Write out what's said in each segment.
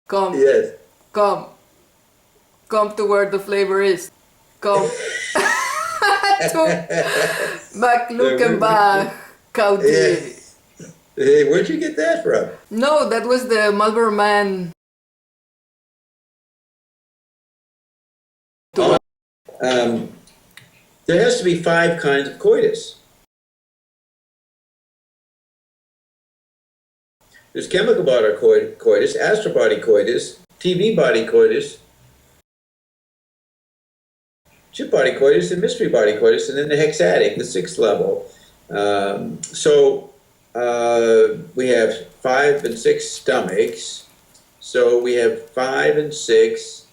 Come, Yes. come, come to where the flavor is. Come to McLukenbach County. Yeah. Hey, where'd you get that from? No, that was the Marlboro Man. Oh, um, there has to be 5 kinds of coitus. There's chemical body coitus, astral body coitus, TV body coitus, chip body coitus, and mystery body coitus, and then the hexatic, the 6th level. We have 5 and 6 stomachs. So we have 5 and 6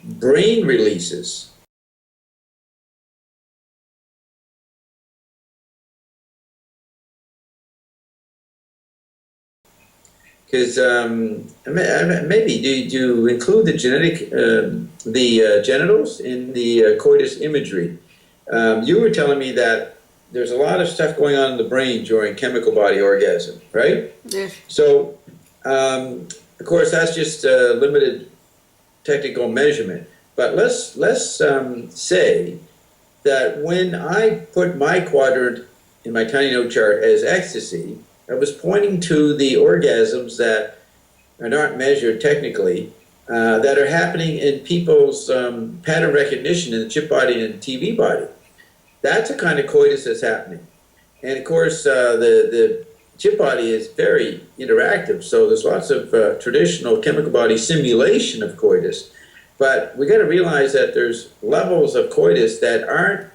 brain releases. Because maybe do you include the genitals in the coitus imagery? You were telling me that there's a lot of stuff going on in the brain during chemical body orgasm, right? Yes. So, of course, that's just a limited technical measurement. But let's say that when I put my quadrant in my tiny note chart as ecstasy, I was pointing to the orgasms that are not measured technically, that are happening in people's pattern recognition in the chip body and TV body. That's a kind of coitus that's happening. And of course, the chip body is very interactive, so there's lots of traditional chemical body simulation of coitus. But we got to realize that there's levels of coitus that aren't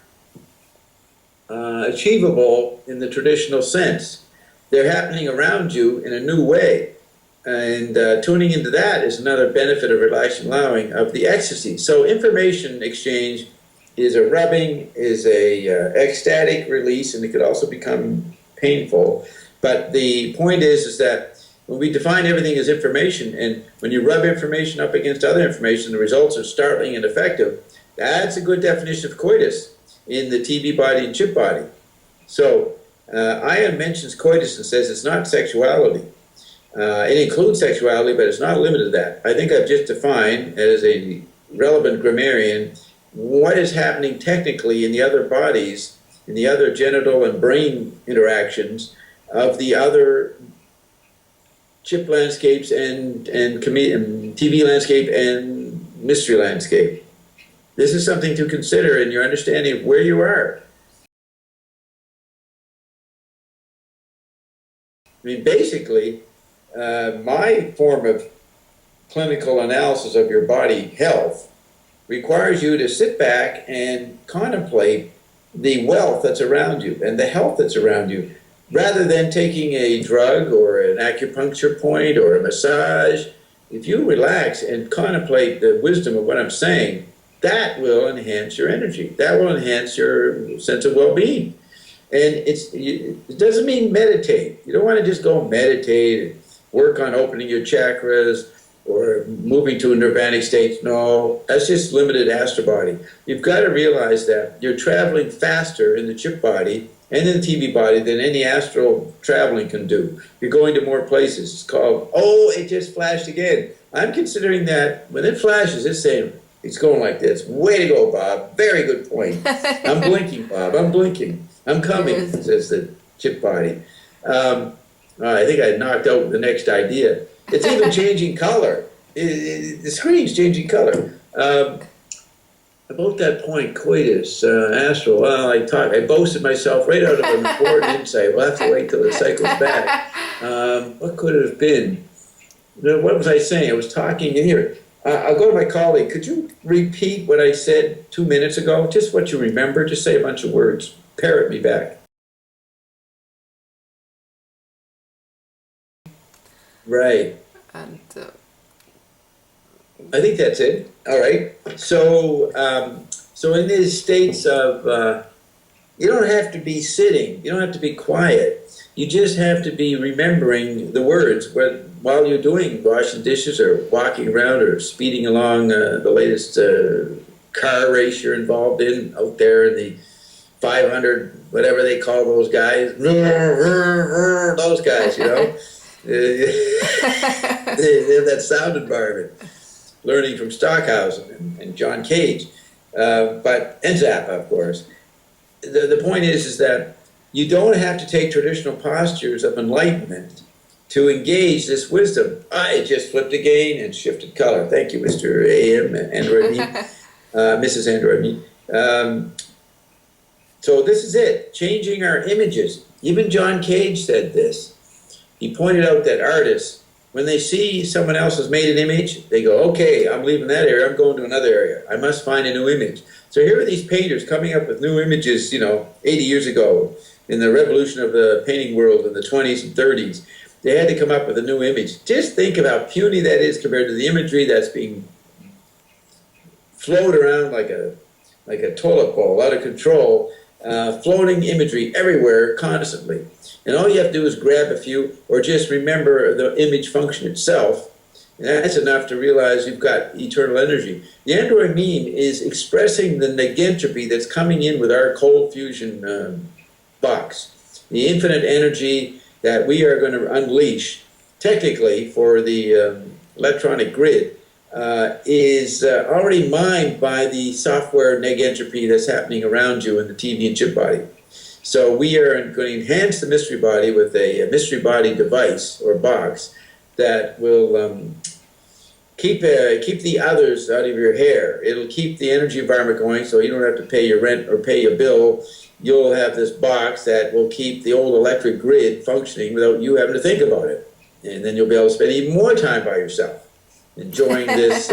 achievable in the traditional sense. They're happening around you in a new way. And tuning into that is another benefit of relaxing allowing of the ecstasy. So information exchange is a rubbing, is a ecstatic release, and it could also become painful. But the point is that when we define everything as information, and when you rub information up against other information, the results are startling and effective, that's a good definition of coitus in the TV body and chip body. So Ion mentions coitus and says it's not sexuality. It includes sexuality, but it's not limited to that. I think I've just defined, as a relevant grammarian, what is happening technically in the other bodies, in the other genital and brain interactions of the other chip landscapes and TV landscape and mystery landscape. This is something to consider in your understanding of where you are. I mean, basically, my form of clinical analysis of your body health requires you to sit back and contemplate the wealth that's around you and the health that's around you, rather than taking a drug or an acupuncture point or a massage. If you relax and contemplate the wisdom of what I'm saying, that will enhance your energy. That will enhance your sense of well-being. And it doesn't mean meditate. You don't want to just go meditate and work on opening your chakras or moving to a nirvanic state. No, that's just limited astral body. You've got to realize that you're traveling faster in the chip body and in the TV body than any astral traveling can do. You're going to more places. It's called, oh, it just flashed again. I'm considering that when it flashes, it's saying, it's going like this. Way to go, Bob. Very good point. I'm blinking, Bob. I'm blinking. I'm coming, says the chip body. I think I knocked out the next idea. It's even changing color. The screen's changing color. About that point, coitus, astral, well, I boasted myself right out of an important insight. We'll have to wait till it cycles back. What could it have been? What was I saying? I was talking in here. I'll go to my colleague. Could you repeat what I said 2 minutes ago? Just what you remember. Just say a bunch of words. Parrot me back. Right. And I think that's it. All right. So, so in these states of, you don't have to be sitting. You don't have to be quiet. You just have to be remembering the words while you're doing washing dishes or walking around or speeding along the latest car race you're involved in out there in the 500, whatever they call those guys. Those guys, you know. They have that sound environment, learning from Stockhausen and John Cage, and Zappa, of course. The point is that you don't have to take traditional postures of enlightenment to engage this wisdom. I just flipped again and shifted color. Thank you, Mr. A.M. Android, Mrs. Android. So this is it, changing our images. Even John Cage said this. He pointed out that artists, when they see someone else has made an image, they go, okay, I'm leaving that area, I'm going to another area. I must find a new image. So here are these painters coming up with new images, 80 years ago in the revolution of the painting world in the 20s and 30s. They had to come up with a new image. Just think of how puny that is compared to the imagery that's being floated around like a toilet bowl, out of control, floating imagery everywhere constantly. And all you have to do is grab a few or just remember the image function itself. And that's enough to realize you've got eternal energy. The Android meme is expressing the negentropy that's coming in with our cold fusion box. The infinite energy that we are going to unleash, technically, for the electronic grid, is already mined by the software negentropy that's happening around you in the TV and chip body. So we are going to enhance the mystery body with a mystery body device or box that will keep the others out of your hair. It'll keep the energy environment going so you don't have to pay your rent or pay your bill. You'll have this box that will keep the old electric grid functioning without you having to think about it. And then you'll be able to spend even more time by yourself, enjoying this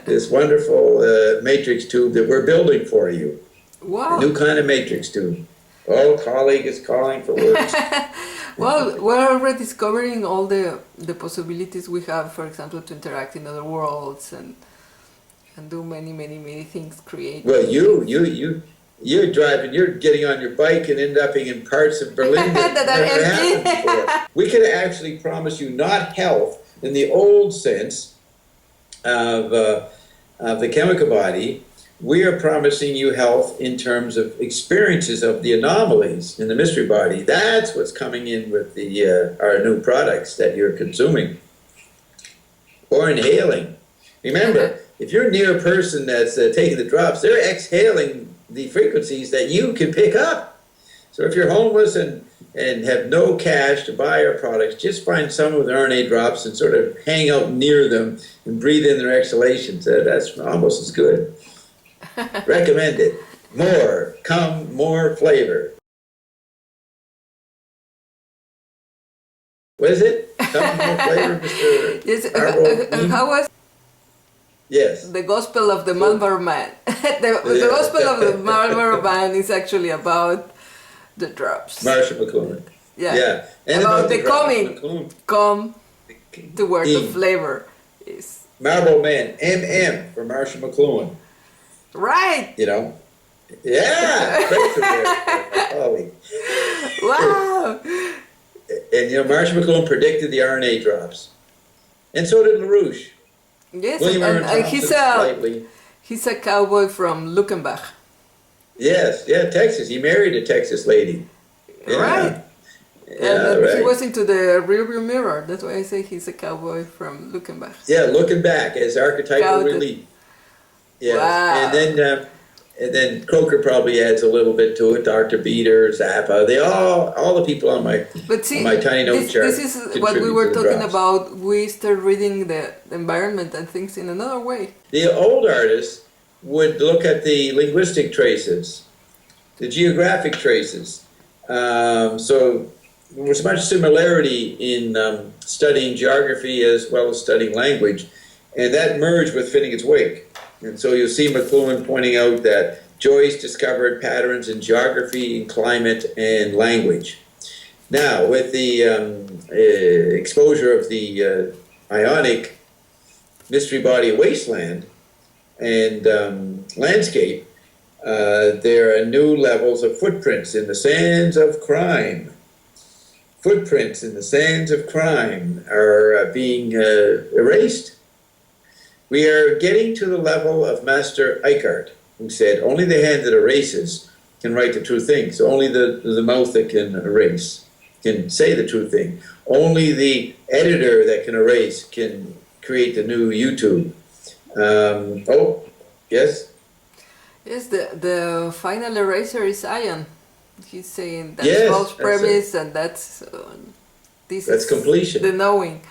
this wonderful matrix tube that we're building for you. Wow. A new kind of matrix tube. Oh, colleague is calling for words. Well, we're already discovering all the possibilities we have, for example, to interact in other worlds and do many things, create. Well, you're driving, you're getting on your bike and end up in parts of Berlin that never happened before. We could actually promise you not health in the old sense of the chemical body. We are promising you health in terms of experiences of the anomalies in the mystery body. That's what's coming in with our new products that you're consuming or inhaling. Remember, if you're near a person that's taking the drops, they're exhaling the frequencies that you can pick up. So if you're homeless and have no cash to buy our products, just find someone with RNA drops and sort of hang out near them and breathe in their exhalations. That's almost as good. Recommend it. More flavor. What is it? Come more flavor, Mr. Yes, how was Yes. the Gospel of the Marlboro Man? the Gospel of the Marlboro Man is actually about the drops. Marshall McLuhan. Yeah. And about the McLuhan. come to where the flavor is. Marlboro Man. MM for Marshall McLuhan. Right. Yeah. Great for my colleague. Wow. And Marshall McLuhan predicted the RNA drops. And so did LaRouche. Yes, William Aaron and Thompson he's a cowboy from Luckenbach. Yes, Texas. He married a Texas lady. Yeah. Right. Yeah, and right. he was into the rearview mirror. That's why I say he's a cowboy from Luckenbach. Yeah, looking back as archetypal relief. Yes. Wow. And then Croker probably adds a little bit to it. Dr. Beater, Zappa, all the people on my tiny note chart. This is what we were talking about. We start reading the environment and things in another way. The old artists would look at the linguistic traces, the geographic traces. So there was much similarity in studying geography as well as studying language, and that merged with Finnegan's Wake. And so you'll see McLuhan pointing out that Joyce discovered patterns in geography, climate, and language. Now, with the exposure of the ionic mystery body wasteland and landscape, there are new levels of footprints in the sands of crime. Footprints in the sands of crime are being erased. We are getting to the level of Master Eckhart, who said, only the hand that erases can write the true thing. So only the mouth that can erase. can say the true thing. Only the editor that can erase can create the new YouTube. Oh, yes? Yes, the final eraser is Ion. He's saying that's Yes, false premise, and that's that's completion. the knowing.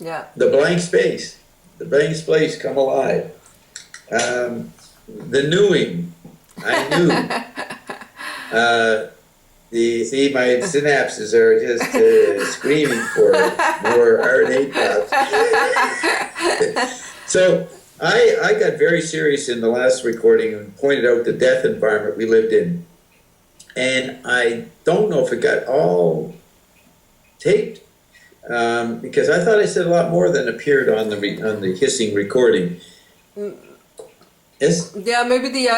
Yeah. The blank space. The blank space come alive. The knewing. I knew. See, my synapses are just screaming for more RNA drops. So I got very serious in the last recording and pointed out the death environment we lived in. And I don't know if it got all taped, because I thought I said a lot more than appeared on the hissing recording. Yes? Yeah, maybe the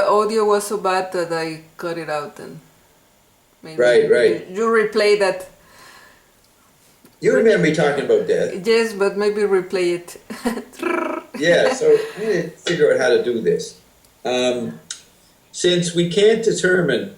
audio was so bad that I cut it out, and maybe Right. you replay that. You remember me talking about death? Yes, but maybe replay it. Yeah, so I'm going to figure out how to do this. Since we can't determine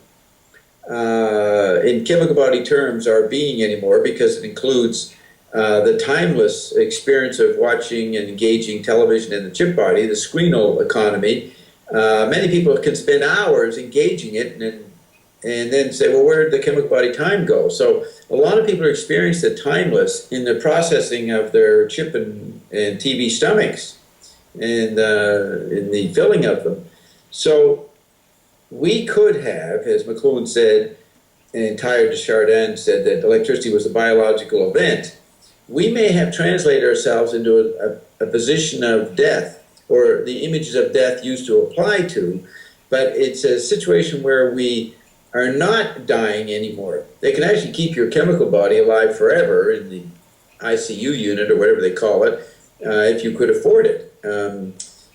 in chemical body terms our being anymore, because it includes the timeless experience of watching and engaging television in the chip body, the screenal economy. Many people can spend hours engaging it and then say, well, where did the chemical body time go? So a lot of people experience the timeless in the processing of their chip and TV stomachs and in the filling of them. So we could have, as McLuhan said, and Teilhard de Chardin said that electricity was a biological event. We may have translated ourselves into a position of death, or the images of death used to apply to, but it's a situation where we are not dying anymore. They can actually keep your chemical body alive forever in the ICU unit, or whatever they call it, if you could afford it.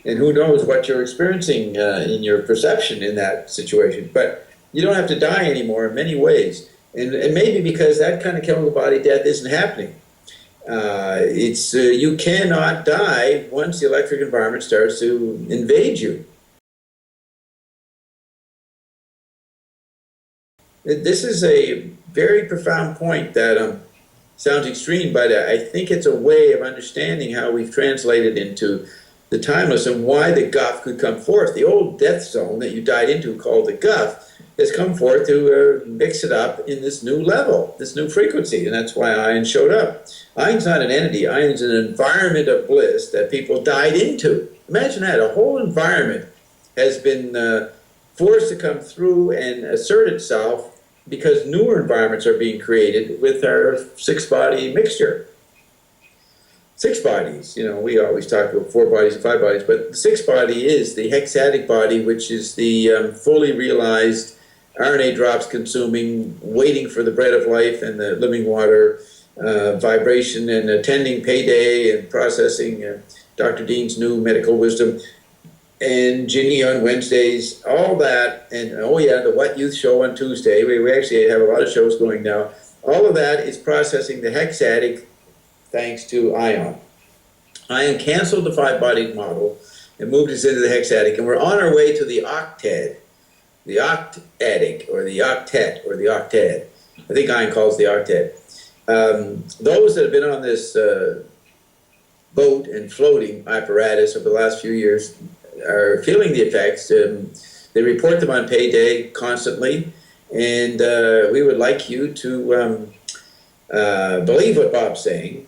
And who knows what you're experiencing in your perception in that situation. But you don't have to die anymore in many ways. And maybe because that kind of chemical body death isn't happening. You cannot die once the electric environment starts to invade you. This is a very profound point that sounds extreme, but I think it's a way of understanding how we've translated into the timeless and why the guff could come forth. The old death zone that you died into, called the guff, has come forth to mix it up in this new level, this new frequency, and that's why iron showed up. Iron's not an entity. Iron's an environment of bliss that people died into. Imagine that. A whole environment has been forced to come through and assert itself because newer environments are being created with our six-body mixture. Six bodies, we always talk about 4 bodies and 5 bodies, but the sixth body is the hexatic body, which is the fully realized RNA drops consuming, waiting for the bread of life and the living water, vibration and attending payday and processing Dr. Dean's new medical wisdom, and Ginny on Wednesdays, all that, and the What Youth Show on Tuesday. We actually have a lot of shows going now. All of that is processing the hexatic thanks to ion. Ion canceled the 5-bodied model and moved us into the hexatic, and we're on our way to the octad, the octatic, or the octet, or the octad. I think ion calls the octad. Those that have been on this boat and floating apparatus over the last few years are feeling the effects. They report them on payday constantly, and we would like you to believe what Bob's saying.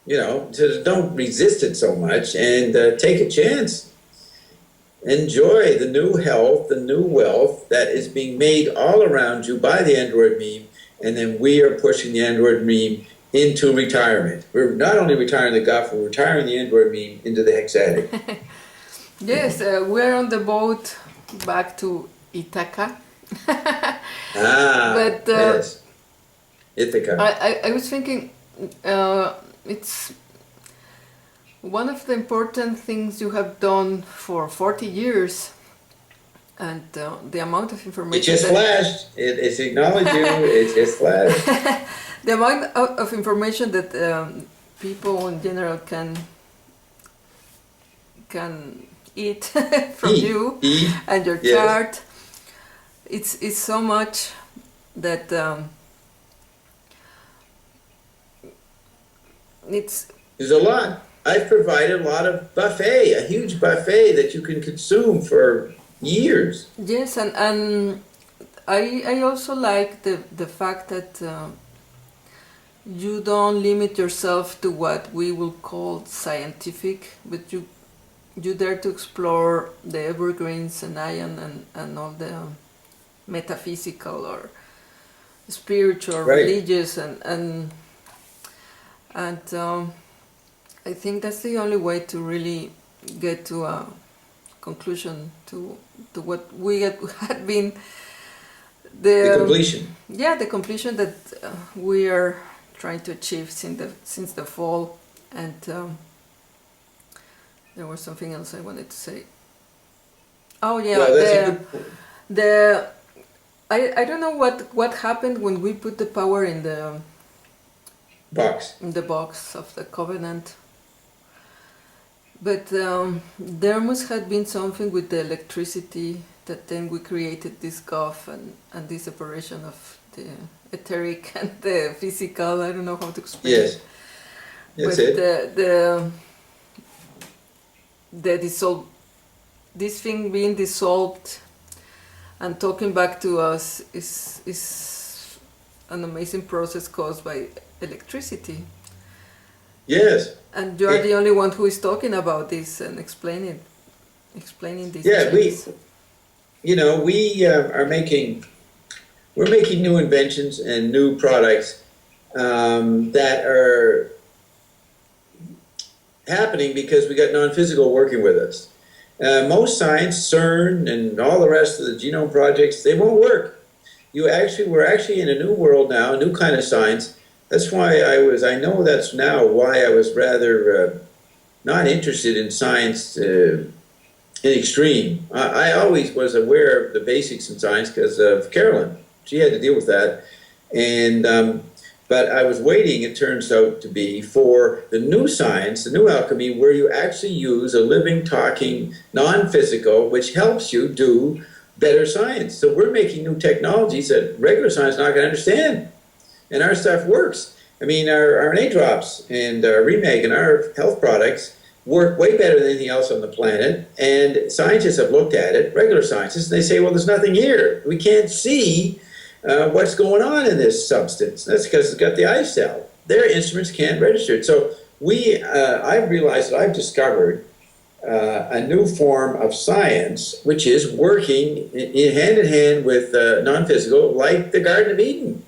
Don't resist it so much, and take a chance. Enjoy the new health, the new wealth that is being made all around you by the Android meme, and then we are pushing the Android meme into retirement. We're not only retiring the guff, we're retiring the Android meme into the hexatic. Yes, we're on the boat back to Ithaca. But yes, Ithaca. I was thinking, it's one of the important things you have done for 40 years, and the amount of information. It just flashed. It's acknowledged you. It just flashed. The amount of information that people in general can eat from you and your chart. It's so much that it's There's a lot. I've provided a lot of buffet, a huge buffet that you can consume for years. yes, and I also like the fact that you don't limit yourself to what we will call scientific, but you dare to explore the evergreens and ion and all the metaphysical or spiritual, Right. religious, and I think that's the only way to really get to a conclusion to what we had been The completion. yeah, the completion that we are trying to achieve since the fall. And there was something else I wanted to say. Oh yeah, Well, that's a good point. I don't know what happened when we put the power in Box. the box of the covenant. But there must have been something with the electricity that then we created this gulf and this separation of the etheric and the physical. I don't know how to explain Yes. it. That's But it. the this thing being dissolved and talking back to us is an amazing process caused by electricity. Yes. And you are the only one who is talking about this and explaining these Yeah, changes. we're making new inventions and new products that are happening because we got non-physical working with us. Most science, CERN, and all the rest of the genome projects, they won't work. We're actually in a new world now, a new kind of science. That's why I know that's now why I was rather not interested in science in extreme. I always was aware of the basics in science because of Carolyn. She had to deal with that. And but I was waiting, it turns out to be, for the new science, the new alchemy, where you actually use a living, talking, non-physical, which helps you do better science. So we're making new technologies that regular science is not going to understand. And our stuff works. I mean, our RNA drops and our Remake and our health products work way better than anything else on the planet. And scientists have looked at it, regular scientists, and they say, well, there's nothing here. We can't see what's going on in this substance. That's because it's got the eye cell. Their instruments can't register it. So I've realized that I've discovered a new form of science, which is working hand in hand with non-physical, like the Garden of Eden.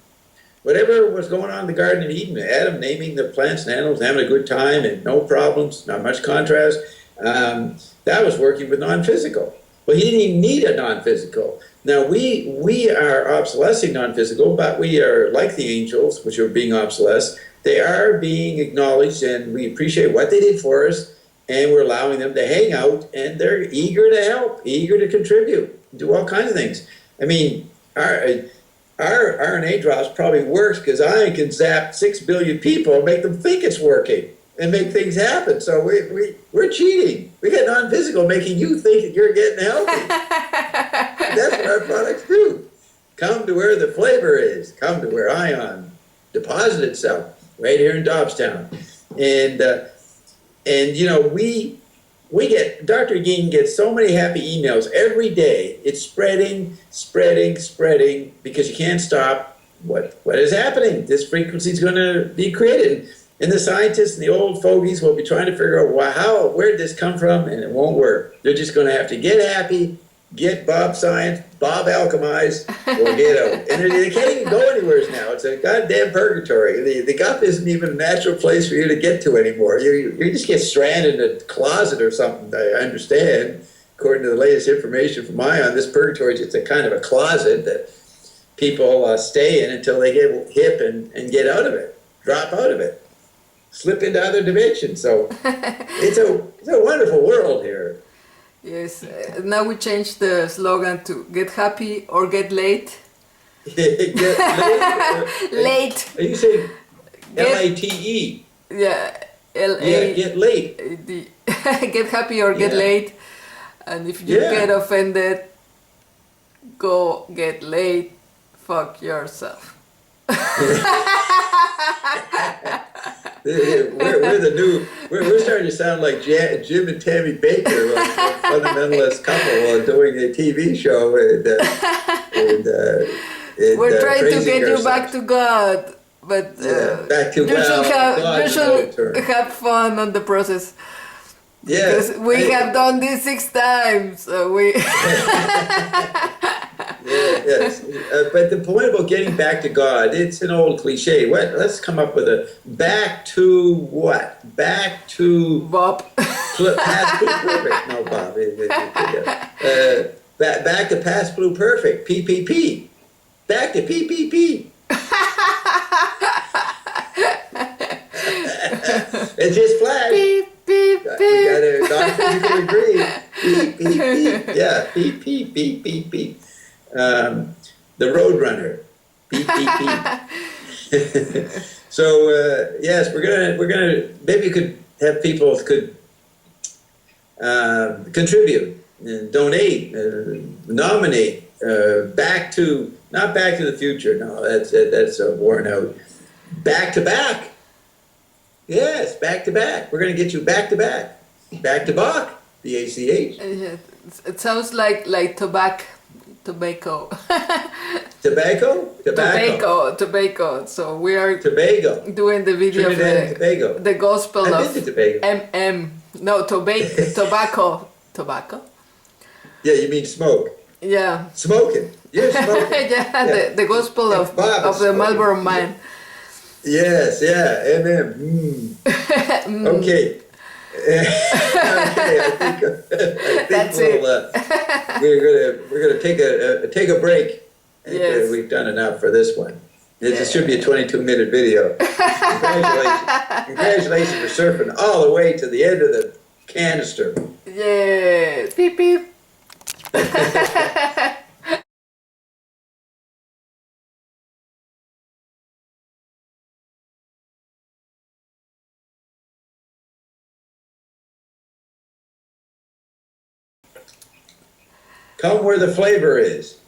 Whatever was going on in the Garden of Eden, Adam naming the plants and animals, having a good time and no problems, not much contrast, that was working with non-physical. Well, he didn't even need a non-physical. Now, we are obsolescing non-physical, but we are like the angels, which are being obsolesced. They are being acknowledged, and we appreciate what they did for us, and we're allowing them to hang out, and they're eager to help, eager to contribute, do all kinds of things. I mean, our RNA drops probably works because I can zap 6 billion people and make them think it's working and make things happen. So we're cheating. We got non-physical making you think that you're getting healthy. That's what our products do. Come to where the flavor is. Come to where ion deposits itself, right here in Dobbstown. And you know, we get, Dr. Geen gets so many happy emails every day. It's spreading, because you can't stop what is happening. This frequency is going to be created. And the scientists and the old fogies will be trying to figure out, where did this come from? And it won't work. They're just going to have to get happy, get Bob Science, Bob Alchemize, or get out. And they can't even go anywhere now. It's a goddamn purgatory. The gut isn't even a natural place for you to get to anymore. You just get stranded in a closet or something, I understand. According to the latest information from ION, this purgatory is just a kind of a closet that people stay in until they get hip and get out of it, drop out of it, slip into other dimensions. So it's a wonderful world here. Yes, now we changed the slogan to get happy or get late. Get late? Late. Are you saying Late? Yeah, L-A. Yeah, get late. Get happy or get late. And if you get offended, go get late. Fuck yourself. We're the new. We're starting to sound like Jim and Tammy Baker, like a fundamentalist couple doing a TV show We're trying to praising get you ourselves. back to God, but Back to you should have God you is another term. should have fun on the process. Yeah, Because we have done this 6 times, so we. yes. But the point about getting back to God, it's an old cliche. Let's come up with a back to what? Back to Bob. past pluperfect. No, Bob. Back to past pluperfect. PPP. Back to PPP. It just flashed. Beep, beep, We beep. got a non-physical agree. Beep, beep, beep. Yeah, beep, beep, beep, beep, beep. The Roadrunner. Beep, beep, beep. So yes, we're gonna maybe you could have people could contribute, donate, nominate back to not Back to the Future. No, that's worn out. Back to back. Yes, back to back. We're going to get you back to back. Back to Bach, BACH. Yeah, it sounds like tobacco. Tobacco? Tobacco. So we are Tobago. doing the video Trinidad and Tobago. the gospel I've of been to Tobago. No, tobacco. Tobacco? Yeah, you mean smoke. Yeah. Smoking. You're smoking. Yeah, the gospel of Bob is the smoking. Marlboro Man. Yes, yeah, MM. Okay. Okay, I think That's we're gonna take a break. Yes. We've done enough for this one. This should be a 22-minute video. Congratulations for surfing all the way to the end of the canister. Yeah. Beep beep. Come where the flavor is.